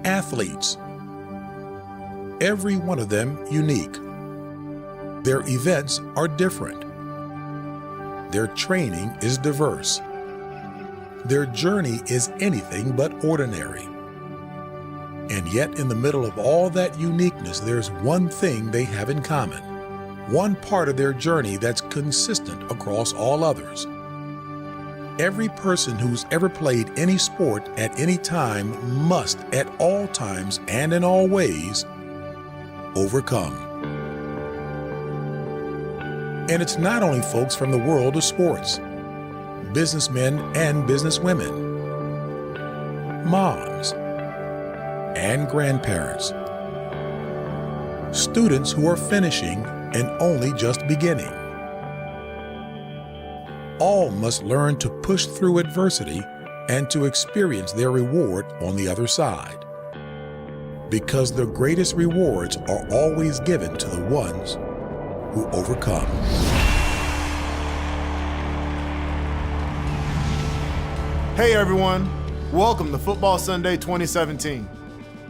athletes, every one of them unique. Their events are different. Their training is diverse. Their journey is anything but ordinary. And yet, in the middle of all that uniqueness, there's one thing they have in common, one part of their journey that's consistent across all others. Every person who's ever played any sport at any time must, at all times and in all ways, overcome. And it's not only folks from the world of sports, businessmen and businesswomen, moms and grandparents, students who are finishing and only just beginning. All must learn to push through adversity and to experience their reward on the other side. Because the greatest rewards are always given to the ones who overcome. Hey everyone, welcome to Football Sunday 2017.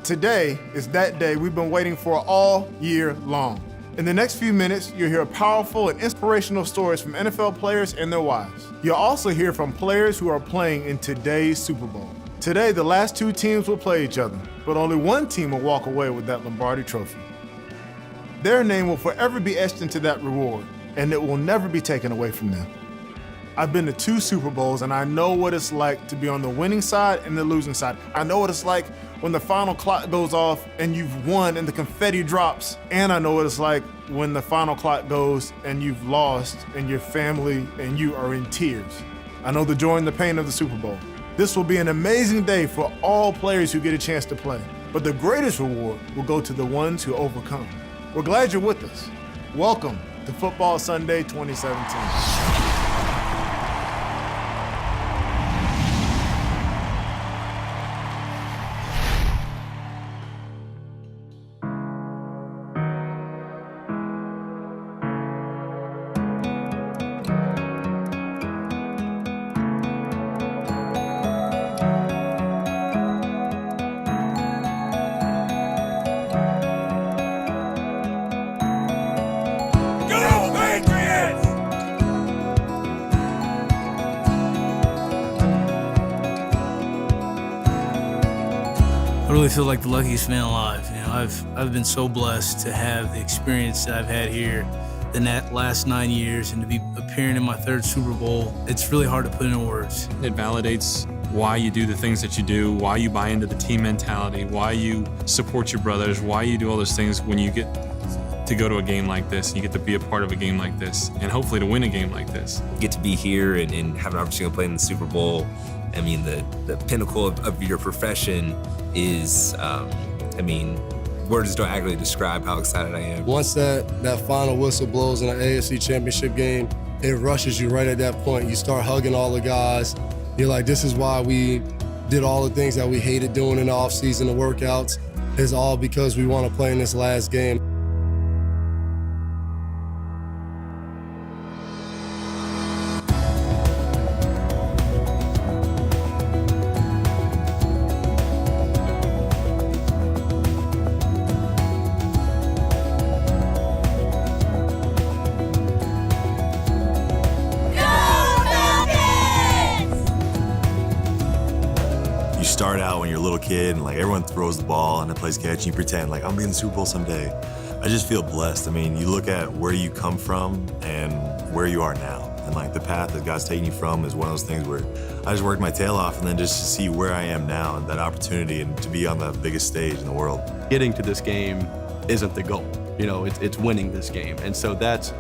Today is that day we've been waiting for all year long. In the next few minutes, you'll hear powerful and inspirational stories from NFL players and their wives. You'll also hear from players who are playing in today's Super Bowl. Today, the last two teams will play each other, but only one team will walk away with that Lombardi trophy. Their name will forever be etched into that reward, and it will never be taken away from them. I've been to 2 Super Bowls, and I know what it's like to be on the winning side and the losing side. I know what it's like when the final clock goes off and you've won and the confetti drops. And I know what it's like when the final clock goes and you've lost and your family and you are in tears. I know the joy and the pain of the Super Bowl. This will be an amazing day for all players who get a chance to play. But the greatest reward will go to the ones who overcome. We're glad you're with us. Welcome to Football Sunday 2017. I really feel like the luckiest man alive. You know, I've been so blessed to have the experience that I've had here the last 9 years, and to be appearing in my 3rd Super Bowl. It's really hard to put into words. It validates why you do the things that you do, why you buy into the team mentality, why you support your brothers, why you do all those things when you get to go to a game like this, and you get to be a part of a game like this, and hopefully to win a game like this. Get to be here and have an opportunity to play in the Super Bowl. I mean, the pinnacle of your profession is, words don't accurately describe how excited I am. Once that final whistle blows in an AFC Championship game, it rushes you right at that point. You start hugging all the guys. You're like, this is why we did all the things that we hated doing in the offseason, the workouts. It's all because we want to play in this last game. Start out when you're a little kid and like everyone throws the ball and it plays catch and you pretend like I'm gonna be in the Super Bowl someday. I just feel blessed. I mean, you look at where you come from and where you are now, and like the path that God's taking you from is one of those things where I just worked my tail off, and then just to see where I am now and that opportunity and to be on the biggest stage in the world. Getting to this game isn't the goal. You know, it's winning this game. And so that's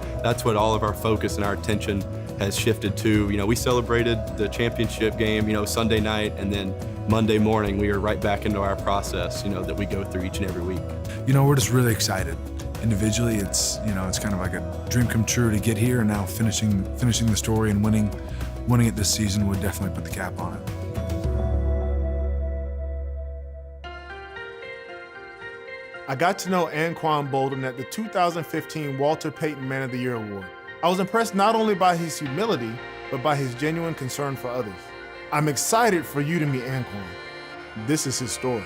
what all of our focus and our attention has shifted to. You know, we celebrated the championship game, Sunday night, and then Monday morning, we are right back into our process, that we go through each and every week. We're just really excited. Individually, it's kind of like a dream come true to get here, and now finishing the story and winning it this season would definitely put the cap on it. I got to know Anquan Bolden at the 2015 Walter Payton Man of the Year Award. I was impressed not only by his humility, but by his genuine concern for others. I'm excited for you to meet Anquan. This is his story.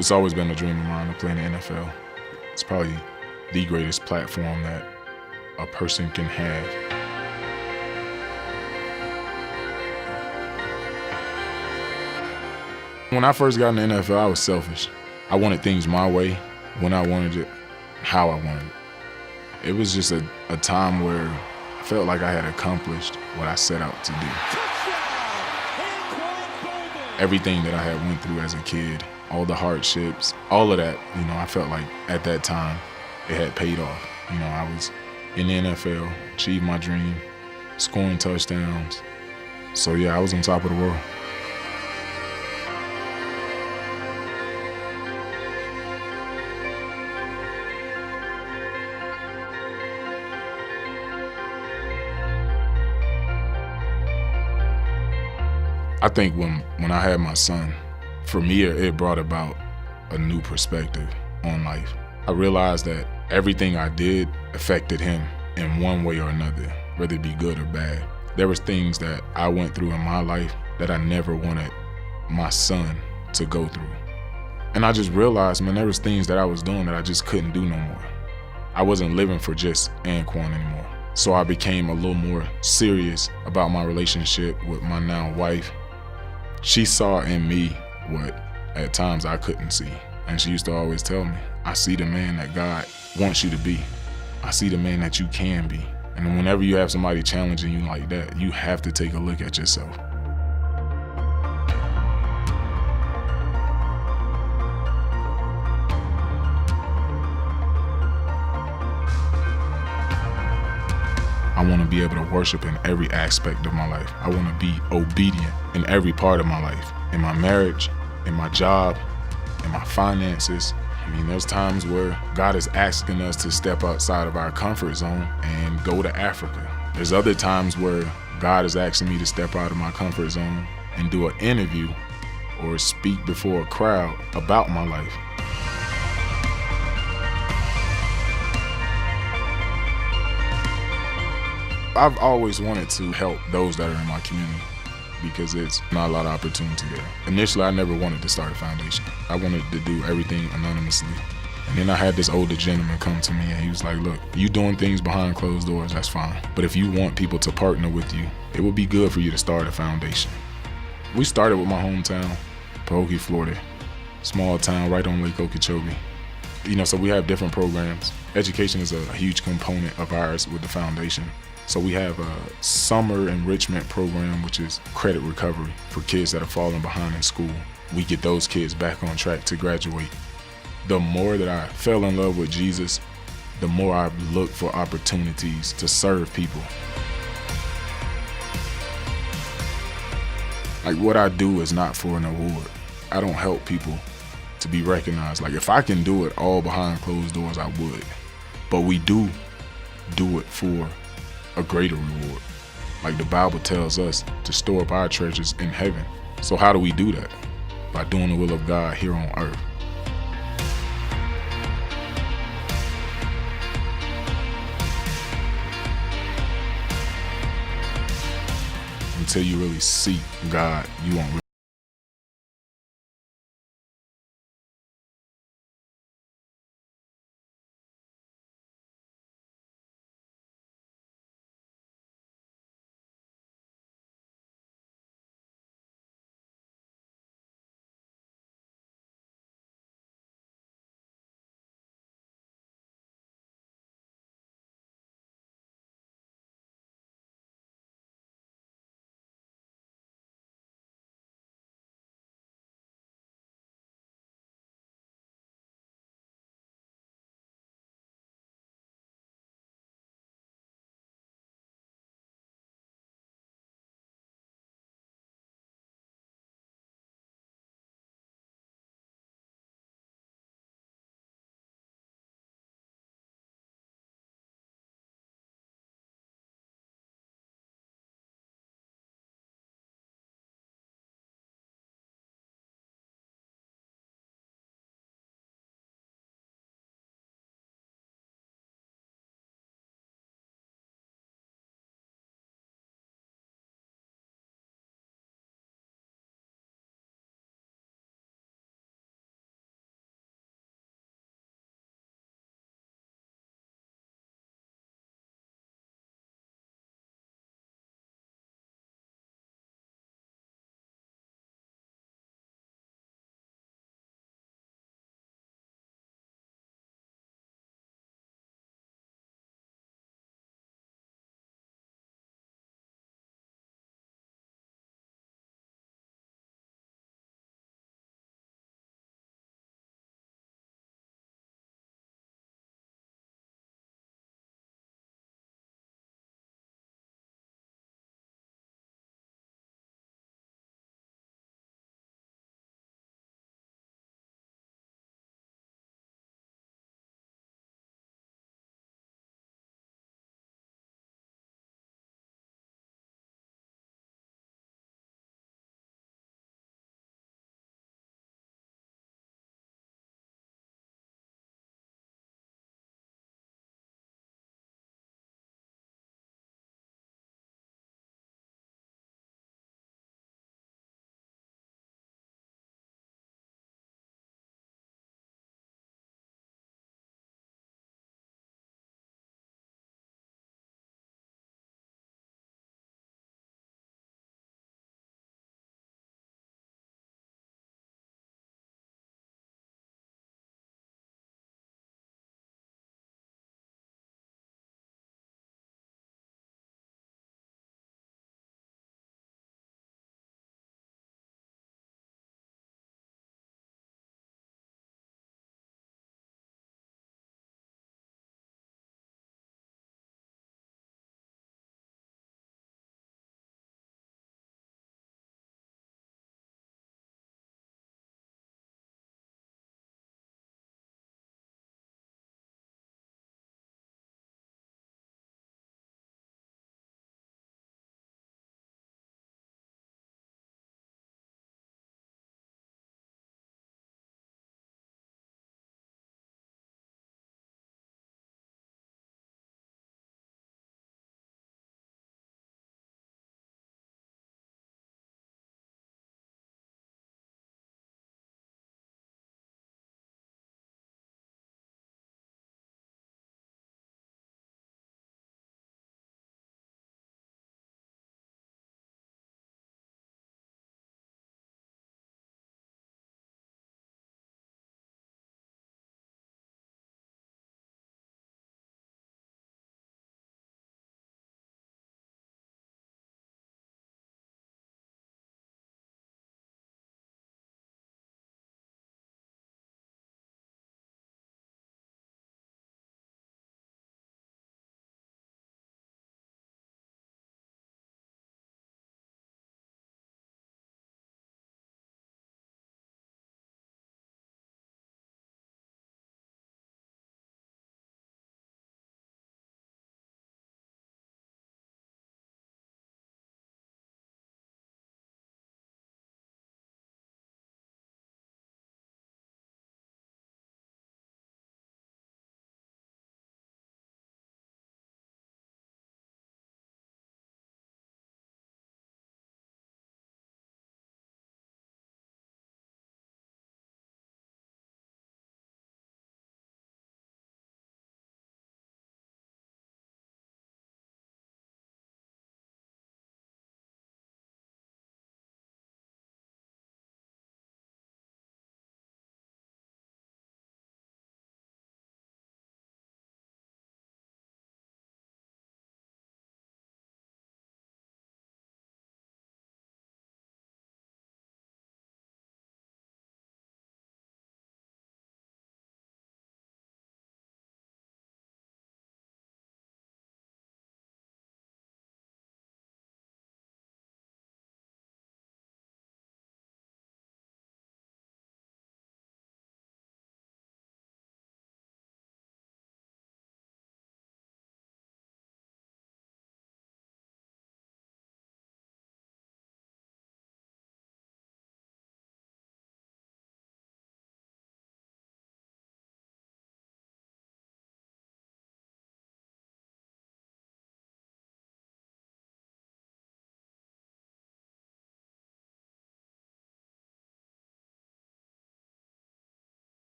It's always been a dream of mine to play in the NFL. It's probably the greatest platform that a person can have. When I first got in the NFL, I was selfish. I wanted things my way, when I wanted it, how I wanted it. It was just a time where I felt like I had accomplished what I set out to do. Everything that I had went through as a kid, all the hardships, all of that, I felt like at that time it had paid off. I was in the NFL, achieved my dream, scoring touchdowns. So yeah, I was on top of the world. I think when I had my son, for me, it brought about a new perspective on life. I realized that everything I did affected him in one way or another, whether it be good or bad. There was things that I went through in my life that I never wanted my son to go through. And I just realized, man, there was things that I was doing that I just couldn't do no more. I wasn't living for just Anquan anymore. So I became a little more serious about my relationship with my now wife. She saw in me what at times I couldn't see. And she used to always tell me, I see the man that God wants you to be. I see the man that you can be. And whenever you have somebody challenging you like that, you have to take a look at yourself. I want to be able to worship in every aspect of my life. I want to be obedient in every part of my life, in my marriage, in my job, in my finances. There's times where God is asking us to step outside of our comfort zone and go to Africa. There's other times where God is asking me to step out of my comfort zone and do an interview or speak before a crowd about my life. I've always wanted to help those that are in my community because it's not a lot of opportunity there. Initially, I never wanted to start a foundation. I wanted to do everything anonymously. And then I had this older gentleman come to me and he was like, look, you doing things behind closed doors, that's fine. But if you want people to partner with you, it would be good for you to start a foundation. We started with my hometown, Pahokee, Florida. Small town right on Lake Okeechobee. So we have different programs. Education is a huge component of ours with the foundation. So we have a summer enrichment program, which is credit recovery for kids that are falling behind in school. We get those kids back on track to graduate. The more that I fell in love with Jesus, the more I looked for opportunities to serve people. Like what I do is not for an award. I don't help people to be recognized. Like if I can do it all behind closed doors, I would. But we do it for a greater reward. Like the Bible tells us to store up our treasures in heaven. So how do we do that? By doing the will of God here on earth. Until you really seek God, you won't